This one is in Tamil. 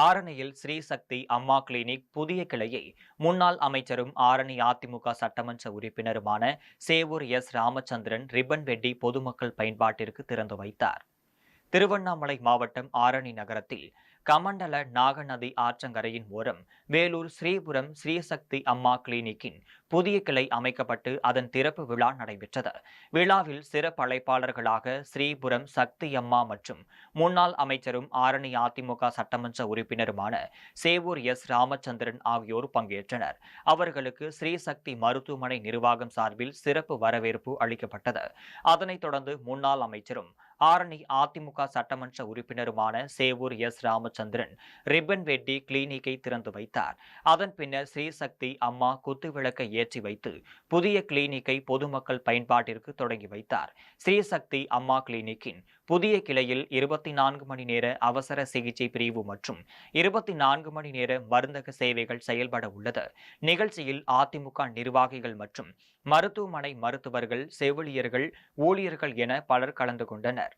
ஆரணியில் ஸ்ரீ சக்தி அம்மா கிளினிக் புதிய கிளையை முன்னாள் அமைச்சரும் ஆரணி அதிமுக சட்டமன்ற உறுப்பினருமான சேவூர் ராமச்சந்திரன் ரிப்பன் வெட்டி பொதுமக்கள் பயன்பாட்டிற்கு திறந்து வைத்தார். திருவண்ணாமலை மாவட்டம் ஆரணி நகரத்தில் கமண்டல நாகநதி ஆற்றங்கரையின் ஓரம் வேலூர் ஸ்ரீபுரம் ஸ்ரீசக்தி அம்மா கிளினிக்கின் புதிய கிளை அமைக்கப்பட்டு அதன் திறப்பு விழா நடைபெற்றது. விழாவில் சிறப்பு அழைப்பாளர்களாக ஸ்ரீபுரம் சக்தி அம்மா மற்றும் முன்னாள் அமைச்சரும் ஆரணி அதிமுக சட்டமன்ற உறுப்பினருமான சேவூர் ராமச்சந்திரன் ஆகியோர் பங்கேற்றனர். அவர்களுக்கு ஸ்ரீசக்தி மருத்துவமனை நிர்வாகம் சார்பில் சிறப்பு வரவேற்பு அளிக்கப்பட்டது. அதனைத் தொடர்ந்து முன்னாள் அமைச்சரும் ஆரணி அதிமுக சட்டமன்ற உறுப்பினருமான சேவூர் ராமச்சந்திரன் ரிப்பன் வெட்டி கிளினிக்கை திறந்து வைத்தார். அதன் பின்னர் ஸ்ரீசக்தி அம்மா குத்துவிளக்கை ஏற்றி வைத்து புதிய கிளினிக்கை பொதுமக்கள் பயன்பாட்டிற்கு தொடங்கி வைத்தார். ஸ்ரீசக்தி அம்மா கிளினிக்கின் புதிய கிளையில் 24 மணி நேர அவசர சிகிச்சை பிரிவு மற்றும் 24 மணி நேர மருந்தக சேவைகள் செயல்பட உள்ளது. நிகழ்ச்சியில் அதிமுக நிர்வாகிகள் மற்றும் மருத்துவமனை மருத்துவர்கள், செவிலியர்கள், ஊழியர்கள் என பலர் கலந்து கொண்டனர்.